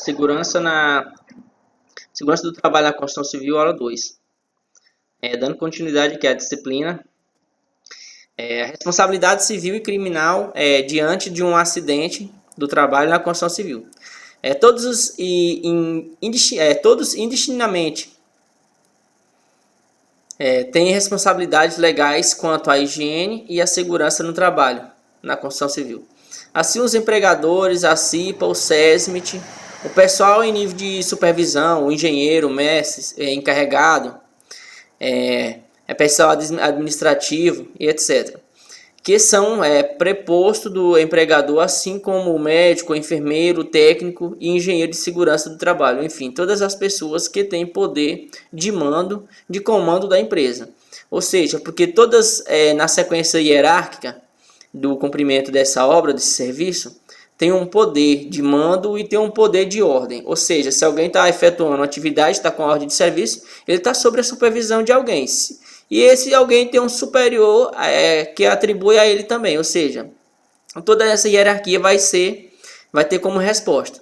Segurança do trabalho na construção civil, aula 2. Dando continuidade aqui à disciplina. Responsabilidade civil e criminal diante de um acidente do trabalho na construção civil. Todos indistintamente têm responsabilidades legais quanto à higiene e à segurança no trabalho na construção civil. Assim, os empregadores, a CIPA, o SESMIT, o pessoal em nível de supervisão, o engenheiro, o mestre, encarregado, pessoal administrativo e etc. Que são preposto do empregador, assim como o médico, o enfermeiro, o técnico e engenheiro de segurança do trabalho. Enfim, todas as pessoas que têm poder de mando, de comando da empresa. Ou seja, porque todas na sequência hierárquica do cumprimento dessa obra, desse serviço, tem um poder de mando e tem um poder de ordem. Ou seja, se alguém está efetuando uma atividade, está com a ordem de serviço, ele está sob a supervisão de alguém. E esse alguém tem um superior que atribui a ele também. Ou seja, toda essa hierarquia vai ter como resposta.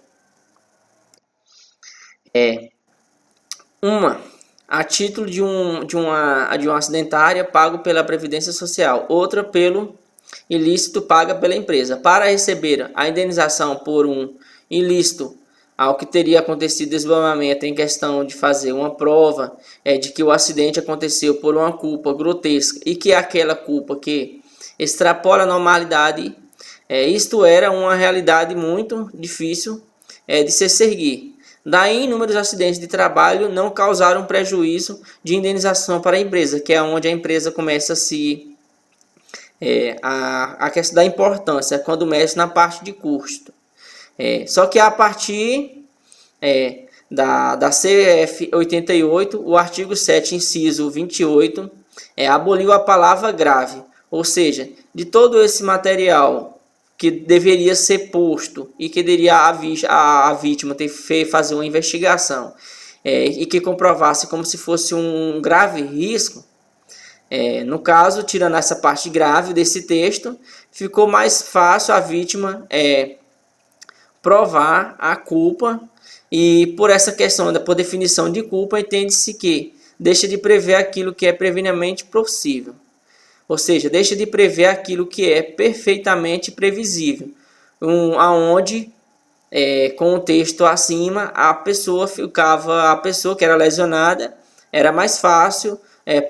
A título de uma acidentária pago pela Previdência Social. Outra pelo ilícito paga pela empresa. Para receber a indenização por um ilícito ao que teria acontecido desmamamento em questão de fazer uma prova de que o acidente aconteceu por uma culpa grotesca e que aquela culpa que extrapola a normalidade, isto era uma realidade muito difícil de se seguir. Daí, inúmeros acidentes de trabalho não causaram prejuízo de indenização para a empresa, que é onde a empresa começa a questão da importância, quando mexe na parte de custo. Só que a partir da CF 88, o artigo 7, inciso 28, aboliu a palavra grave, ou seja, de todo esse material que deveria ser posto e que deveria a vítima fazer uma investigação e que comprovasse como se fosse um grave risco. No caso, tirando essa parte grave desse texto, ficou mais fácil a vítima provar a culpa, e por essa questão, por definição de culpa, entende-se que deixa de prever aquilo que é previamente possível. Ou seja, deixa de prever aquilo que é perfeitamente previsível, aonde com o texto acima a pessoa que era lesionada, era mais fácil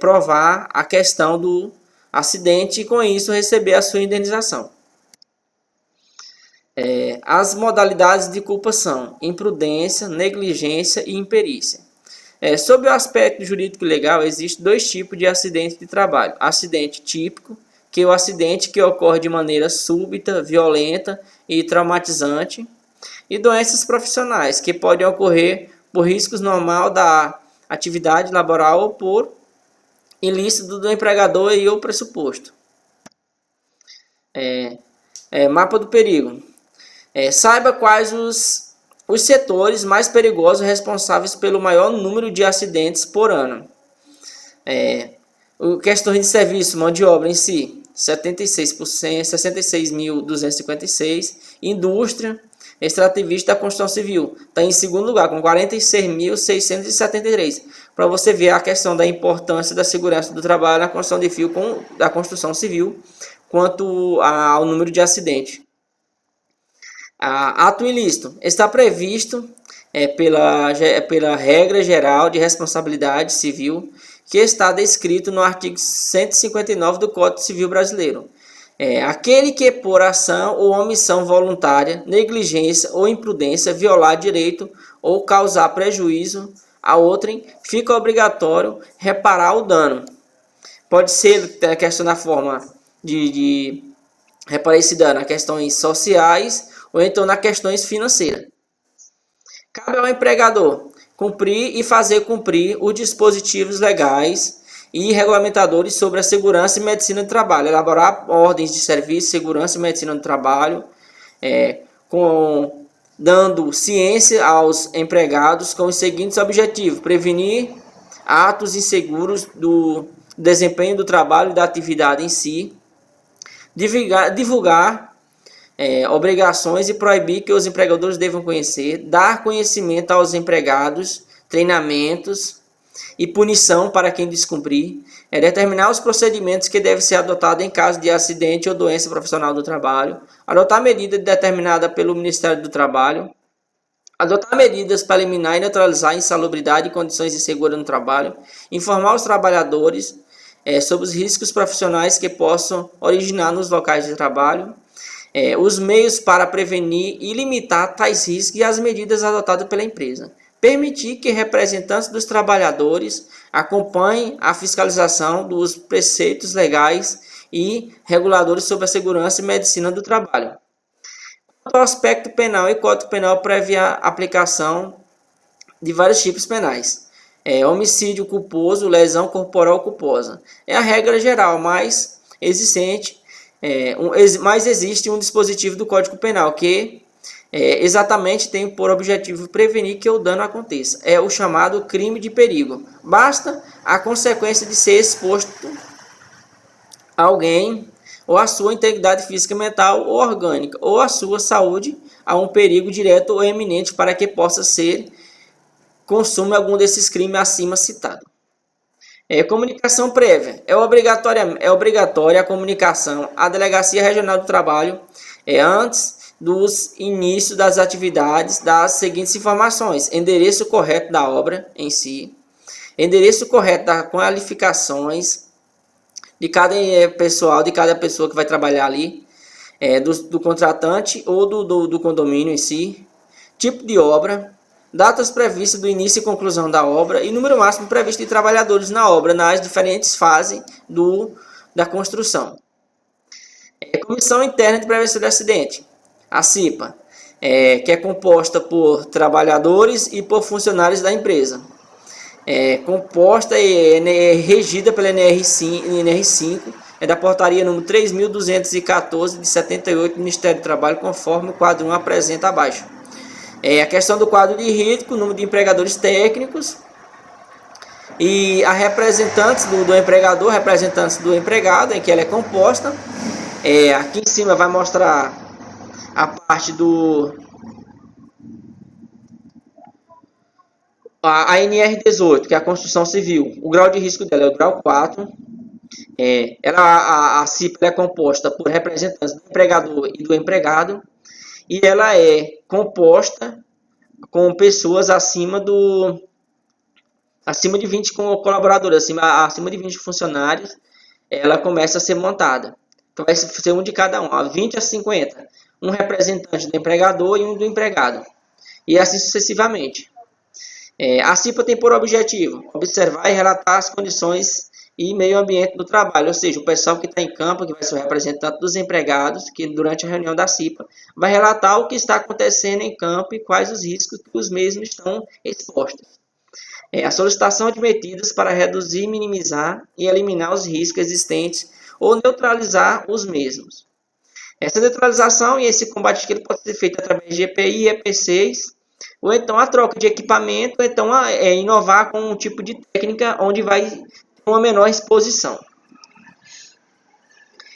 provar a questão do acidente e com isso receber a sua indenização. As modalidades de culpa são imprudência, negligência e imperícia. Sob o aspecto jurídico e legal, existem dois tipos de acidente de trabalho. Acidente típico, que é o acidente que ocorre de maneira súbita, violenta e traumatizante. E doenças profissionais, que podem ocorrer por riscos normal da atividade laboral ou por ilícito do empregador e o pressuposto. Mapa do perigo. Saiba quais os setores mais perigosos responsáveis pelo maior número de acidentes por ano. Questões de serviço, mão de obra em si, 76%, 66.256. Indústria, extrativista da construção civil, está em segundo lugar, com 46.673. Para você ver a questão da importância da segurança do trabalho na construção da construção civil, quanto ao número de acidentes. Ato ilícito está previsto pela regra geral de responsabilidade civil, que está descrito no artigo 159 do Código Civil Brasileiro. Aquele que por ação ou omissão voluntária, negligência ou imprudência violar direito ou causar prejuízo a outrem, fica obrigatório reparar o dano. Pode ser a questão na forma de reparar esse dano a questões sociais ou então nas questões financeiras. Cabe ao empregador cumprir e fazer cumprir os dispositivos legais e regulamentadores sobre a segurança e medicina do trabalho, elaborar ordens de serviço, segurança e medicina do trabalho, dando ciência aos empregados com os seguintes objetivos: prevenir atos inseguros do desempenho do trabalho e da atividade em si, divulgar obrigações e proibir que os empregadores devam conhecer, dar conhecimento aos empregados, treinamentos e punição para quem descumprir, determinar os procedimentos que devem ser adotados em caso de acidente ou doença profissional do trabalho, adotar medida determinada pelo Ministério do Trabalho, adotar medidas para eliminar e neutralizar a insalubridade e condições inseguras no trabalho, informar os trabalhadores sobre os riscos profissionais que possam originar nos locais de trabalho, os meios para prevenir e limitar tais riscos e as medidas adotadas pela empresa. Permitir que representantes dos trabalhadores acompanhem a fiscalização dos preceitos legais e reguladores sobre a segurança e medicina do trabalho. Quanto ao aspecto penal, e Código Penal prevê a aplicação de vários tipos penais. Homicídio culposo, lesão corporal culposa. É a regra geral, mas existe um dispositivo do Código Penal que exatamente tem por objetivo prevenir que o dano aconteça. É o chamado crime de perigo. Basta a consequência de ser exposto a alguém ou a sua integridade física, mental ou orgânica, ou a sua saúde a um perigo direto ou eminente para que possa ser consumo algum desses crimes acima citados. Comunicação prévia. É obrigatória a comunicação à Delegacia Regional do Trabalho antes dos inícios das atividades das seguintes informações: endereço correto da obra em si, endereço correto das qualificações de cada pessoal, de cada pessoa que vai trabalhar ali, do contratante ou do condomínio em si, tipo de obra, datas previstas do início e conclusão da obra e número máximo previsto de trabalhadores na obra nas diferentes fases da construção. Comissão Interna de Prevenção de Acidente, a CIPA, que é composta por trabalhadores e por funcionários da empresa. Composta e regida pela NR5, da portaria número 3.214 de 78 do Ministério do Trabalho, conforme o quadro 1 apresenta abaixo. A questão do quadro de risco, número de empregadores técnicos e a representantes do empregador, representantes do empregado, em que ela é composta. Aqui em cima vai mostrar a parte a NR18, que é a construção civil. O grau de risco dela é o grau 4. A CIPA é composta por representantes do empregador e do empregado. E ela é composta com pessoas acima de 20 colaboradores, acima de 20 funcionários. Ela começa a ser montada. Então vai ser um de cada um, 20 a 50. Um representante do empregador e um do empregado. E assim sucessivamente. A CIPA tem por objetivo observar e relatar as condições e meio ambiente do trabalho, ou seja, o pessoal que está em campo, que vai ser o representante dos empregados, que durante a reunião da CIPA vai relatar o que está acontecendo em campo e quais os riscos que os mesmos estão expostos. A solicitação de medidas para reduzir, minimizar e eliminar os riscos existentes ou neutralizar os mesmos. Essa neutralização e esse combate pode ser feito através de EPI e EP6, ou então a troca de equipamento, ou então inovar com um tipo de técnica onde vai ter uma menor exposição.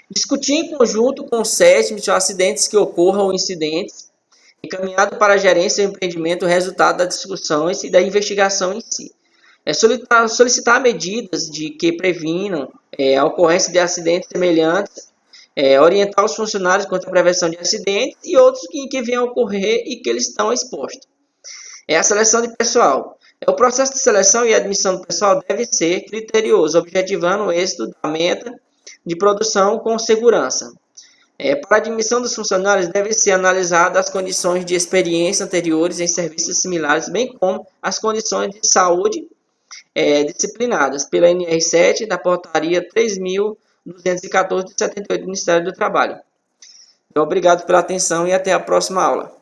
Discutir em conjunto com o SESMIT acidentes que ocorram ou incidentes, encaminhado para a gerência do empreendimento o resultado das discussões e da investigação em si. Solicitar medidas que previnam a ocorrência de acidentes semelhantes, orientar os funcionários quanto à prevenção de acidentes e outros que venham a ocorrer e que eles estão expostos. A seleção de pessoal. O processo de seleção e admissão do pessoal deve ser criterioso, objetivando o êxito da meta de produção com segurança. Para a admissão dos funcionários, deve ser analisada as condições de experiência anteriores em serviços similares, bem como as condições de saúde disciplinadas pela NR7 da portaria 3.214 de 78 do Ministério do Trabalho. Obrigado pela atenção e até a próxima aula.